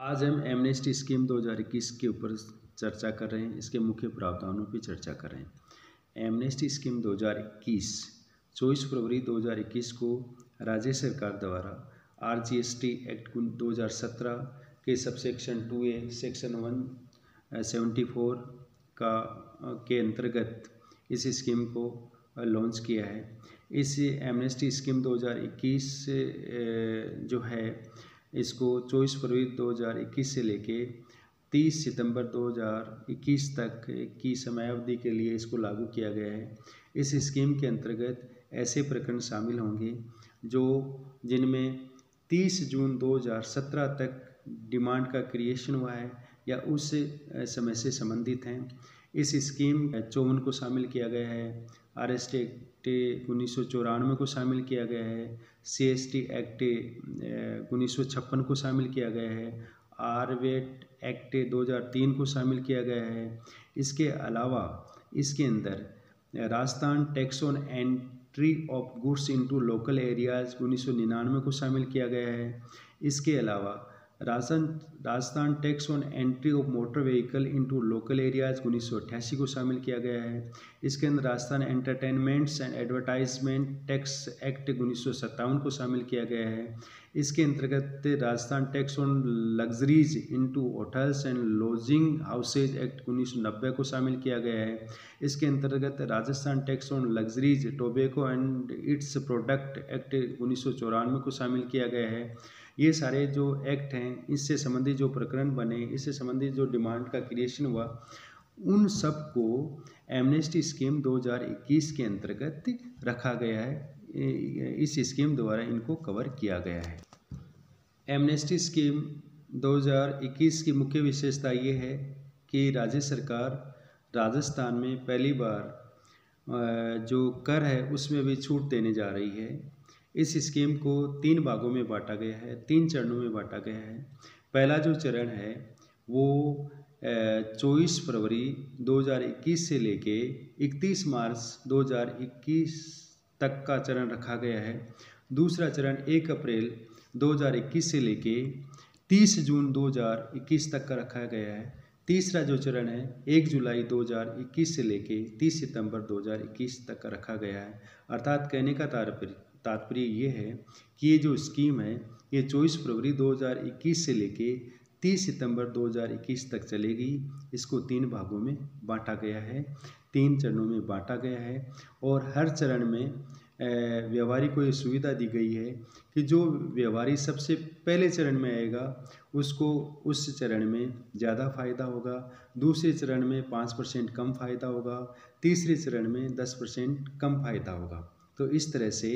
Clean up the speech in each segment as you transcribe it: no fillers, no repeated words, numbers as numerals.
आज हम amnesty scheme 2021 के ऊपर चर्चा कर रहे हैं। इसके मुख्य प्रावधानों की चर्चा कर रहे हैं। एमनेस्टी स्कीम 2021 24 फरवरी 2021 को राज्य सरकार द्वारा RGST एक्ट 2017 के सबसेक्शन 2A सेक्शन 174 के अंतर्गत इस स्कीम को लॉन्च किया है। इस एमनेस्टी स्कीम 2021 जो है इसको 24 फरवरी 2021 से लेके 30 सितंबर 2021 तक की समयावधि के लिए इसको लागू किया गया है। इस स्कीम के अंतर्गत ऐसे प्रकरण शामिल होंगे जिनमें 30 जून 2017 तक डिमांड का क्रिएशन हुआ है या उस समय से संबंधित हैं। इस स्कीम 54 को शामिल किया गया है, RST एक्ट 1994 को शामिल किया गया है, CST एक्ट 1956 को शामिल किया गया है, RVET एक्ट 2003 को शामिल किया गया है। इसके अलावा इसके अंदर Rajasthan tax on entry of goods into local areas 1999 को शामिल किया गया है। इसके अलावा Rajasthan tax on entry of motor vehicle into local areas 1988 को शामिल किया गया है। इसके अंदर Rajasthan entertainments and advertisement tax act 1957 को शामिल किया गया है। इसके अंतर्गत Rajasthan tax on luxuries into hotels and lodging houses act 1990 को शामिल किया गया है। इसके अंतर्गत Rajasthan tax on luxuries tobacco and it's product act 1994 को शामिल किया गया है। ये सारे जो एक्ट हैं, इससे संबंधित जो प्रकरण बने, इससे संबंधित जो डिमांड का क्रिएशन हुआ, उन सब को एमनेस्टी स्कीम 2021 के अंतर्गत रखा गया है। इस स्कीम द्वारा इनको कवर किया गया है। एमनेस्टी स्कीम 2021 की मुख्य विशेषता ये है कि राज्य सरकार राजस्थान में पहली बार जो कर है उसमें भी छूट देने जा रही है। इस स्कीम को 3 भागों में बांटा गया है, 3 चरणों में बांटा गया है। पहला जो चरण है वो 24 फरवरी 2021 से लेके 31 मार्च 2021 तक का चरण रखा गया है। दूसरा चरण 1 अप्रैल 2021 से लेके 30 जून 2021 तक का रखा गया है। तीसरा जो चरण है 1 जुलाई 2021 से लेके 30 सितंबर 2021 तक का रखा गया है। अर्थात कहने का तात्पर्य ये है कि ये जो स्कीम है ये 24 फरवरी 2021 से लेके 30 सितंबर 2021 तक चलेगी। इसको 3 भागों में बांटा गया है, 3 चरणों में बांटा गया है और हर चरण में व्यापारी को ये सुविधा दी गई है कि जो व्यापारी सबसे पहले चरण में आएगा उसको उस चरण में ज़्यादा फ़ायदा होगा, दूसरे चरण में 5% कम फ़ायदा होगा, तीसरे चरण में 10% कम फ़ायदा होगा। तो इस तरह से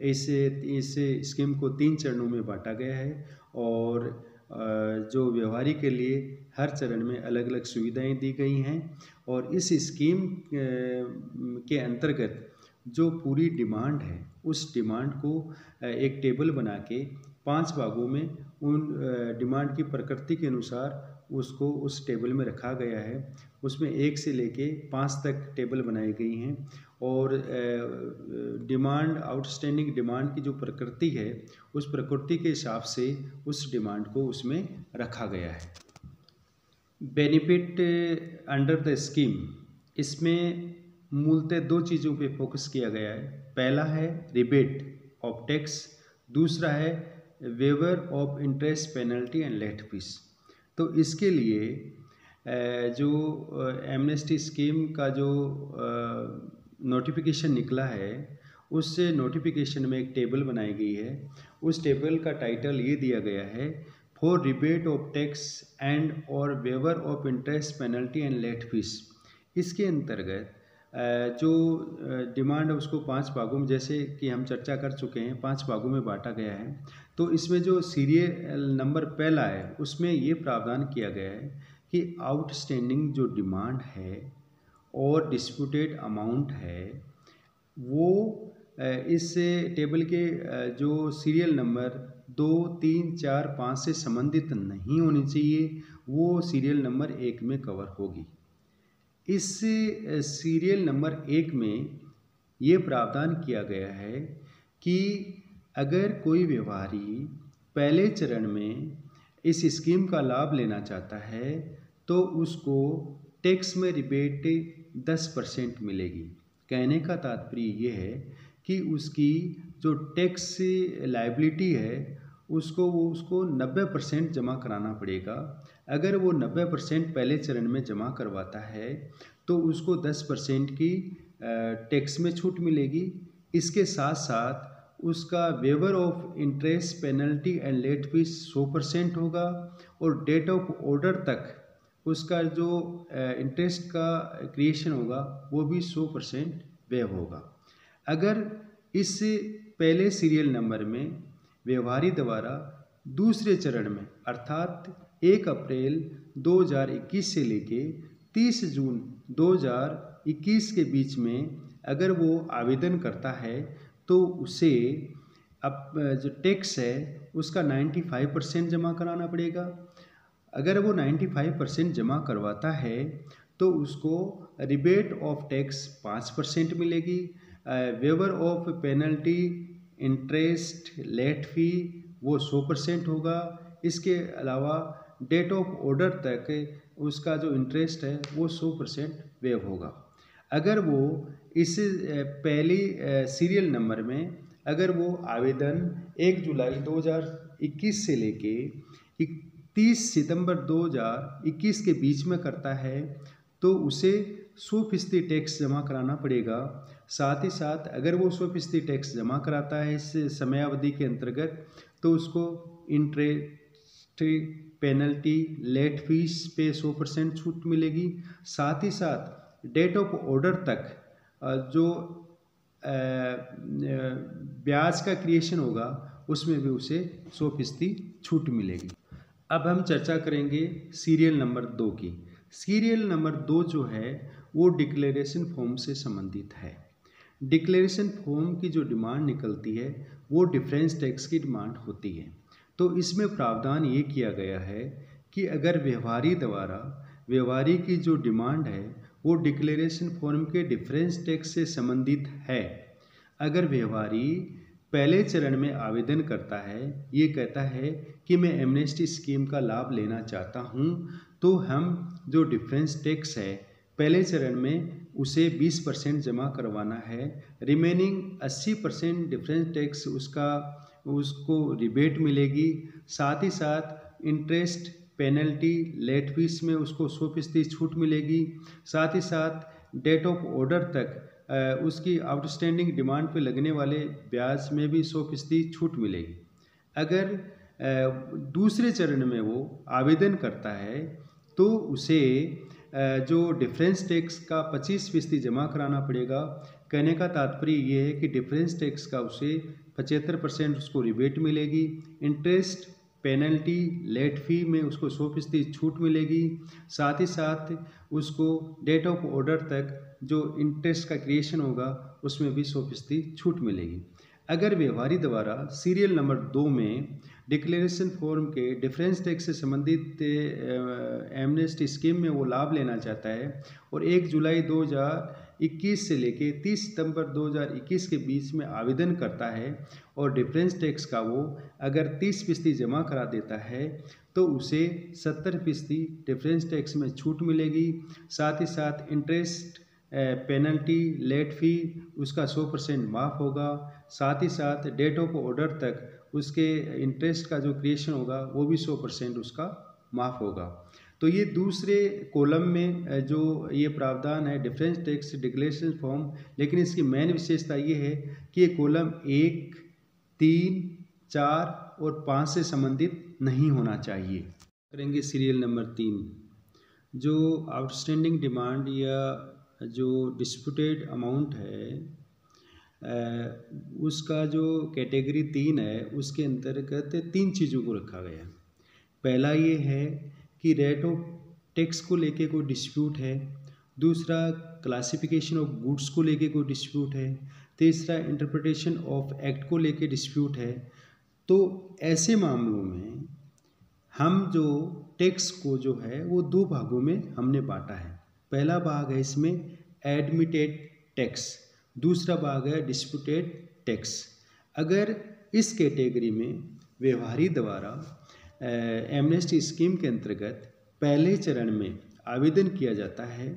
इस स्कीम को 3 चरणों में बांटा गया है और जो व्यापारी के लिए हर चरण में अलग अलग सुविधाएं दी गई हैं। और इस स्कीम के अंतर्गत जो पूरी डिमांड है उस डिमांड को एक टेबल बना के 5 भागों में उन डिमांड की प्रकृति के अनुसार उसको उस टेबल में रखा गया है। उसमें 1 से लेके 5 तक टेबल बनाई गई हैं और डिमांड आउटस्टैंडिंग डिमांड की जो प्रकृति है उस प्रकृति के हिसाब से उस डिमांड को उसमें रखा गया है। बेनिफिट अंडर द स्कीम, इसमें मूलतः 2 चीज़ों पे फोकस किया गया है। पहला है रिबेट ऑफ टैक्स, दूसरा है waiver of interest penalty and late fees. तो इसके लिए जो एमनेस्टी स्कीम का जो नोटिफिकेशन निकला है उस नोटिफिकेशन में एक टेबल बनाई गई है। उस टेबल का टाइटल ये दिया गया है, for rebate of tax and और waiver of interest penalty and late fees. इसके अंतर्गत जो डिमांड है उसको 5 भागों में, जैसे कि हम चर्चा कर चुके हैं, 5 भागों में बांटा गया है। तो इसमें जो सीरियल नंबर पहला है उसमें ये प्रावधान किया गया है कि आउटस्टैंडिंग जो डिमांड है और डिस्प्यूटेड अमाउंट है वो इस टेबल के जो सीरियल नंबर 2, 3, 4, 5 से संबंधित नहीं होनी चाहिए, वो सीरियल नंबर 1 में कवर होगी। इस सीरियल नंबर 1 में ये प्रावधान किया गया है कि अगर कोई व्यापारी पहले चरण में इस स्कीम का लाभ लेना चाहता है तो उसको टैक्स में रिबेट 10% मिलेगी। कहने का तात्पर्य ये है कि उसकी जो टैक्स लायबिलिटी है उसको 90% जमा कराना पड़ेगा। अगर वो 90% पहले चरण में जमा करवाता है तो उसको 10% की टैक्स में छूट मिलेगी। इसके साथ साथ उसका waiver of interest, penalty and late fees 100% होगा और डेट ऑफ ऑर्डर तक उसका जो इंटरेस्ट का क्रिएशन होगा वो भी 100% वेव होगा। अगर इस पहले सीरियल नंबर में व्यवहारी द्वारा दूसरे चरण में अर्थात 1 अप्रैल 2021 से लेके 30 जून 2021 के बीच में अगर वो आवेदन करता है तो उसे अब जो टैक्स है उसका 95% जमा कराना पड़ेगा। अगर वो 95% जमा करवाता है तो उसको रिबेट ऑफ टैक्स 5% मिलेगी। Waiver of penalty, interest, late fee वो 100% होगा। इसके अलावा डेट ऑफ ऑर्डर तक उसका जो इंटरेस्ट है वो 100% वेव होगा। अगर वो इस पहली सीरियल नंबर में अगर वो आवेदन 1 जुलाई 2021 से लेके 30 सितंबर 2021 के बीच में करता है तो उसे 100% टैक्स जमा कराना पड़ेगा। साथ ही साथ अगर वो 100% टैक्स जमा कराता है इस समयावधि के अंतर्गत तो उसको इंटरेस्ट, पेनल्टी, लेट फीस पे 100% छूट मिलेगी। साथ ही साथ डेट ऑफ ऑर्डर तक जो ब्याज का क्रिएशन होगा उसमें भी उसे 100% छूट मिलेगी। अब हम चर्चा करेंगे सीरियल नंबर 2 की। सीरियल नंबर 2 जो है वो डिक्लेरेशन फॉर्म से संबंधित है। डिक्लेरेशन फॉर्म की जो डिमांड निकलती है वो डिफरेंस टैक्स की डिमांड होती है। तो इसमें प्रावधान ये किया गया है कि अगर व्यवहारी द्वारा व्यवहारी की जो डिमांड है वो डिक्लेरेशन फॉर्म के डिफरेंस टैक्स से संबंधित है। अगर व्यवहारी पहले चरण में आवेदन करता है, ये कहता है कि मैं एमनेस्टी स्कीम का लाभ लेना चाहता हूँ, तो हम जो डिफरेंस टैक्स है पहले चरण में उसे 20% जमा करवाना है। रिमेनिंग 80% डिफरेंस टैक्स उसको रिबेट मिलेगी। साथ ही साथ इंटरेस्ट, पेनल्टी, लेट फीस में उसको 100% छूट मिलेगी। साथ ही साथ डेट ऑफ ऑर्डर तक उसकी आउटस्टैंडिंग डिमांड पे लगने वाले ब्याज में भी 100% छूट मिलेगी। अगर दूसरे चरण में वो आवेदन करता है तो उसे जो डिफरेंस टैक्स का 25% जमा कराना पड़ेगा। कहने का तात्पर्य ये है कि डिफरेंस टैक्स का उसे 75% उसको रिबेट मिलेगी। इंटरेस्ट, पेनल्टी, लेट फी में उसको 100% छूट मिलेगी। साथ ही साथ उसको डेट ऑफ ऑर्डर तक जो इंटरेस्ट का क्रिएशन होगा उसमें भी 100% छूट मिलेगी। अगर व्यवहारी द्वारा सीरियल नंबर 2 में डिक्लेरेशन फॉर्म के डिफरेंस टैक्स से संबंधित एमनेस्टी स्कीम में वो लाभ लेना चाहता है और 1 जुलाई 2021 से लेके 30 सितंबर 2021 के बीच में आवेदन करता है और डिफरेंस टैक्स का वो अगर 30% जमा करा देता है तो उसे 70% डिफरेंस टैक्स में छूट मिलेगी। साथ ही साथ इंटरेस्ट, पेनल्टी, लेट फी उसका 100% माफ़ होगा। साथ ही साथ डेट ऑफ ऑर्डर तक उसके इंटरेस्ट का जो क्रिएशन होगा वो भी 100% उसका माफ़ होगा। तो ये दूसरे कॉलम में जो ये प्रावधान है डिफरेंस टैक्स डिक्लेरेशन फॉर्म, लेकिन इसकी मेन विशेषता ये है कि ये कॉलम 1, 3, 4 और 5 से संबंधित नहीं होना चाहिए। करेंगे सीरियल नंबर 3। जो आउटस्टैंडिंग डिमांड या जो डिस्प्यूटेड अमाउंट है उसका जो कैटेगरी 3 है उसके अंतर्गत 3 चीज़ों को रखा गया है। पहला ये है कि रेट ऑफ टैक्स को लेके कोई डिस्प्यूट है। दूसरा क्लासिफिकेशन ऑफ गुड्स को लेके कोई डिस्प्यूट है। तीसरा इंटरप्रिटेशन ऑफ एक्ट को लेके डिस्प्यूट है। तो ऐसे मामलों में हम जो टैक्स को जो है वो 2 भागों में हमने बांटा है। पहला भाग है इसमें एडमिटेड टैक्स, दूसरा भाग है डिस्प्यूटेड टैक्स। अगर इस कैटेगरी में व्यवहारी द्वारा एमनेस्टी स्कीम के अंतर्गत पहले चरण में आवेदन किया जाता है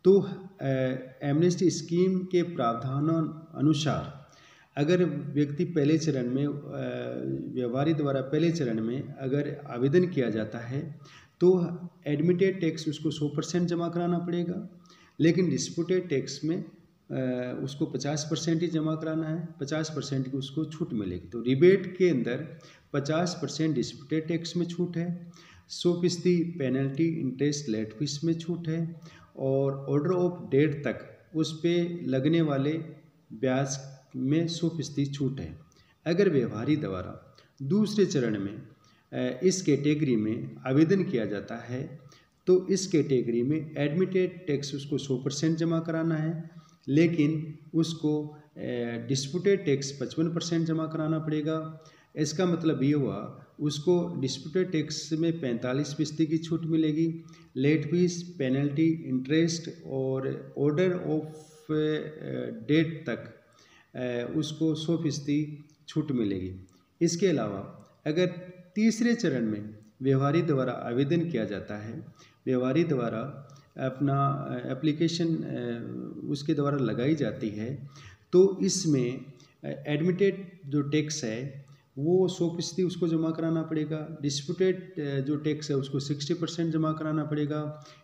तो एमनेस्टी स्कीम के प्रावधानों अनुसार अगर व्यक्ति पहले चरण में व्यवहारी द्वारा पहले चरण में अगर आवेदन किया जाता है तो एडमिटेड टैक्स उसको 100% जमा कराना पड़ेगा, लेकिन डिस्प्यूटेड टैक्स में उसको 50% ही जमा कराना है, 50% की उसको छूट मिलेगी। तो रिबेट के अंदर 50% डिस्प्यूटेड टैक्स में छूट है, 100% पेनल्टी इंटरेस्ट लेट फीस में छूट है और ऑर्डर ऑफ डेट तक उस पर लगने वाले ब्याज में 100% छूट है। अगर व्यवहारी द्वारा दूसरे चरण में इस कैटेगरी में आवेदन किया जाता है तो इस कैटेगरी में एडमिटेड टैक्स उसको 100% जमा कराना है, लेकिन उसको डिस्प्यूटेड टैक्स 55% जमा कराना पड़ेगा। इसका मतलब ये हुआ उसको डिस्प्यूटेड टैक्स में 45% की छूट मिलेगी, लेट फीस, पेनल्टी, इंटरेस्ट और ऑर्डर ऑफ डेट तक उसको 100% छूट मिलेगी। इसके अलावा अगर तीसरे चरण में व्यवहारी द्वारा आवेदन किया जाता है, व्यवहारी द्वारा अपना एप्लीकेशन उसके द्वारा लगाई जाती है, तो इसमें एडमिटेड जो टैक्स है वो 100% उसको जमा कराना पड़ेगा, डिस्प्यूटेड जो टैक्स है उसको 60% जमा कराना पड़ेगा।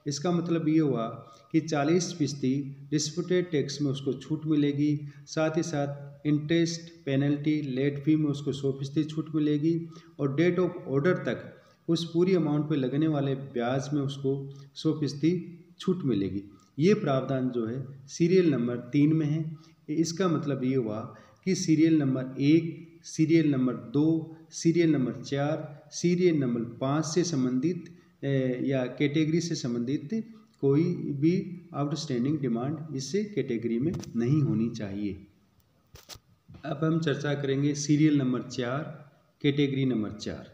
इसका मतलब ये हुआ कि 40% डिस्प्यूटेड टैक्स में उसको छूट मिलेगी, साथ ही साथ इंटरेस्ट, पेनल्टी, लेट फी में उसको 100% छूट मिलेगी और डेट ऑफ ऑर्डर तक उस पूरी अमाउंट पे लगने वाले ब्याज में उसको 100% छूट मिलेगी। ये प्रावधान जो है सीरियल नंबर 3 में है। इसका मतलब ये हुआ कि serial number 1, serial number 2, serial number 4, serial number 5 से संबंधित या कैटेगरी से संबंधित कोई भी आउटस्टैंडिंग डिमांड इस कैटेगरी में नहीं होनी चाहिए। अब हम चर्चा करेंगे सीरियल नंबर 4, कैटेगरी नंबर 4।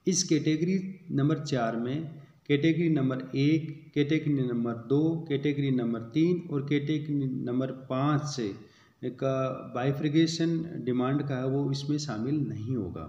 इस कैटेगरी नंबर 4 में category number 1, category number 2, category number 3 और कैटेगरी नंबर 5 से का बाइफर्केशन डिमांड का है वो इसमें शामिल नहीं होगा।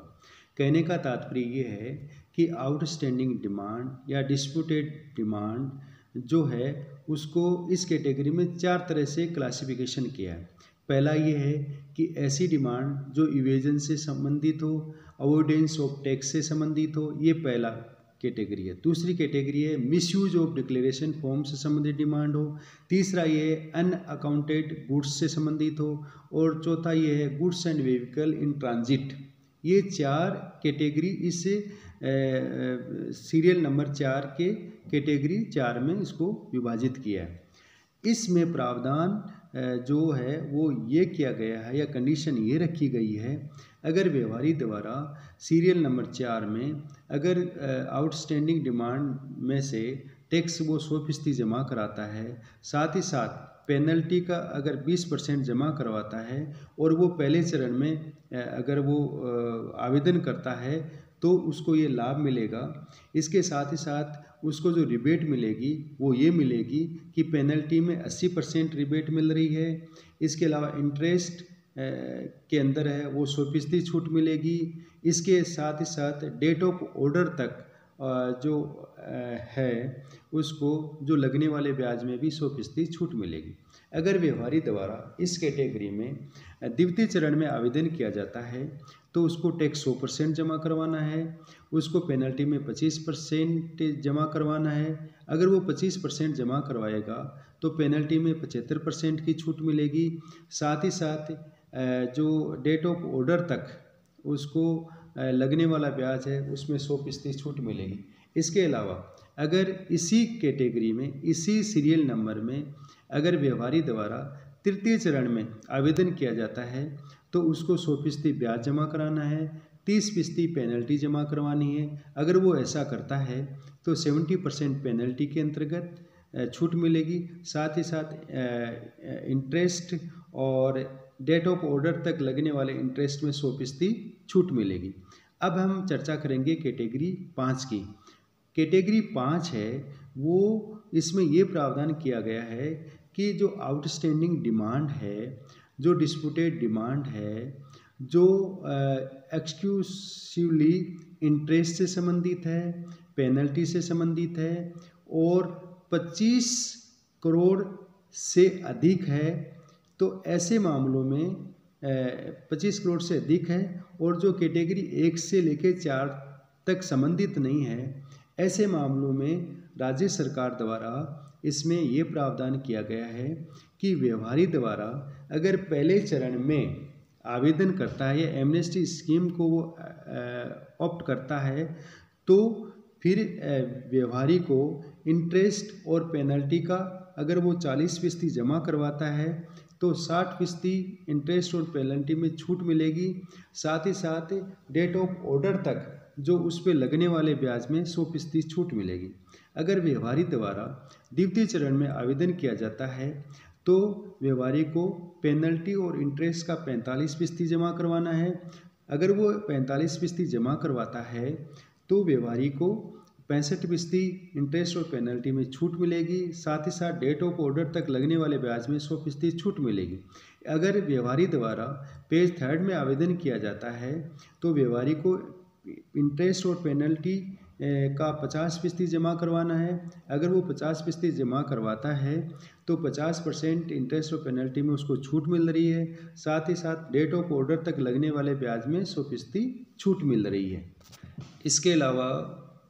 कहने का तात्पर्य ये है कि आउटस्टैंडिंग डिमांड या डिस्प्यूटेड डिमांड जो है उसको इस कैटेगरी में 4 तरह से क्लासिफिकेशन किया है। पहला ये है कि ऐसी डिमांड जो इवेजन से संबंधित हो, अवॉइडेंस ऑफ टैक्स से संबंधित हो, ये पहला कैटेगरी है। दूसरी कैटेगरी है मिसयूज ऑफ डिक्लेरेशन फॉर्म से संबंधित डिमांड हो। तीसरा ये है अनअकाउंटेड गुड्स से संबंधित हो और चौथा ये है goods and vehicle in transit. ये 4 कैटेगरी इस सीरियल नंबर 4 के कैटेगरी 4 में इसको विभाजित किया है। इसमें प्रावधान जो है वो ये किया गया है या कंडीशन ये रखी गई है, अगर व्यवहारी द्वारा सीरियल नंबर 4 में अगर आउटस्टैंडिंग डिमांड में से टैक्स वो 100% जमा कराता है, साथ ही साथ पेनल्टी का अगर 20% जमा करवाता है और वो पहले चरण में अगर वो आवेदन करता है तो उसको ये लाभ मिलेगा। इसके साथ ही साथ उसको जो रिबेट मिलेगी वो ये मिलेगी कि पेनल्टी में 80% रिबेट मिल रही है। इसके अलावा इंटरेस्ट के अंदर है वो 100% छूट मिलेगी। इसके साथ ही साथ डेट ऑफ ऑर्डर तक जो है उसको जो लगने वाले ब्याज में भी 100% छूट मिलेगी। अगर व्यवहारी द्वारा इस कैटेगरी में द्वितीय चरण में आवेदन किया जाता है तो उसको टैक्स 100% जमा करवाना है, उसको पेनल्टी में 25% जमा करवाना है। अगर वो 25% जमा करवाएगा तो पेनल्टी में 75% की छूट मिलेगी। साथ ही साथ जो डेट ऑफ ऑर्डर तक उसको लगने वाला ब्याज है उसमें 100% छूट मिलेगी। इसके अलावा अगर इसी कैटेगरी में इसी सीरियल नंबर में अगर व्यवहारी द्वारा तृतीय चरण में आवेदन किया जाता है तो उसको 100% ब्याज जमा कराना है, 30% पेनल्टी जमा करवानी है। अगर वो ऐसा करता है तो 70% पेनल्टी के अंतर्गत छूट मिलेगी। साथ ही साथ इंटरेस्ट और डेट ऑफ ऑर्डर तक लगने वाले इंटरेस्ट में 100% छूट मिलेगी। अब हम चर्चा करेंगे कैटेगरी 5 की। कैटेगरी 5 है वो इसमें ये प्रावधान किया गया है कि जो आउटस्टैंडिंग डिमांड है, जो डिस्प्यूटेड डिमांड है, जो एक्सक्लूसिवली इंटरेस्ट से संबंधित है, पेनल्टी से संबंधित है और 25 करोड़ से अधिक है, तो ऐसे मामलों में 25 करोड़ से अधिक है और जो कैटेगरी 1 से लेकर 4 तक संबंधित नहीं है, ऐसे मामलों में राज्य सरकार द्वारा इसमें ये प्रावधान किया गया है कि व्यवहारी द्वारा अगर पहले चरण में आवेदन करता है या एमनेस्टी स्कीम को वो ऑप्ट करता है, तो फिर व्यवहारी को इंटरेस्ट और पेनल्टी का अगर वो 40% जमा करवाता है तो 60% इंटरेस्ट और पेनल्टी में छूट मिलेगी। साथ ही साथ डेट ऑफ ऑर्डर तक जो उस पर लगने वाले ब्याज में 100% छूट मिलेगी। अगर व्यवहारी द्वारा द्वितीय चरण में आवेदन किया जाता है तो व्यवहारी को पेनल्टी और इंटरेस्ट का 45% जमा करवाना है। अगर वो 45% जमा करवाता है तो व्यवहारी को 65% इंटरेस्ट और पेनल्टी में छूट मिलेगी। साथ ही साथ डेट ऑफ ऑर्डर तक लगने वाले ब्याज में 100% छूट मिलेगी। अगर व्यवहारी द्वारा पेज 3 में आवेदन किया जाता है तो व्यवहारी को इंटरेस्ट और पेनल्टी का 50% जमा करवाना है। अगर वो 50% जमा करवाता है तो 50% इंटरेस्ट और पेनल्टी में उसको छूट मिल रही है। साथ ही साथ डेट ऑफ ऑर्डर तक लगने वाले ब्याज में 100% छूट मिल रही है। इसके अलावा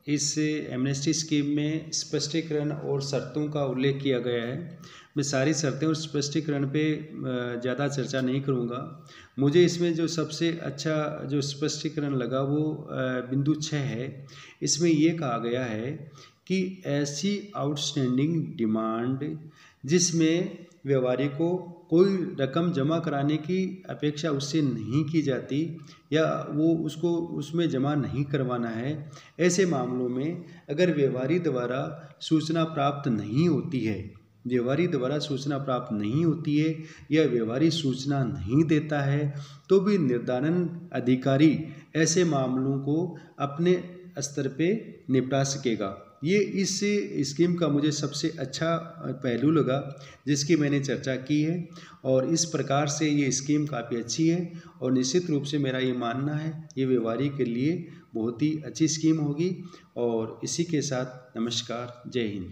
इस एमनेस्टी स्कीम में स्पष्टीकरण और शर्तों का उल्लेख किया गया है। मैं सारी शर्तें और स्पष्टीकरण पे ज़्यादा चर्चा नहीं करूँगा। मुझे इसमें जो सबसे अच्छा जो स्पष्टीकरण लगा वो बिंदु 6 है। इसमें ये कहा गया है कि ऐसी आउटस्टैंडिंग डिमांड जिसमें व्यवहारी को कोई रकम जमा कराने की अपेक्षा उससे नहीं की जाती या वो उसको उसमें जमा नहीं करवाना है, ऐसे मामलों में अगर व्यवहारी द्वारा सूचना प्राप्त नहीं होती है, व्यवहारी द्वारा सूचना प्राप्त नहीं होती है या व्यवहारी सूचना नहीं देता है, तो भी निर्धारण अधिकारी ऐसे मामलों को अपने स्तर पे निपटा सकेगा। ये इस स्कीम का मुझे सबसे अच्छा पहलू लगा जिसकी मैंने चर्चा की है और इस प्रकार से ये स्कीम काफ़ी अच्छी है और निश्चित रूप से मेरा ये मानना है ये व्यवहारी के लिए बहुत ही अच्छी स्कीम होगी। और इसी के साथ नमस्कार, जय हिंद।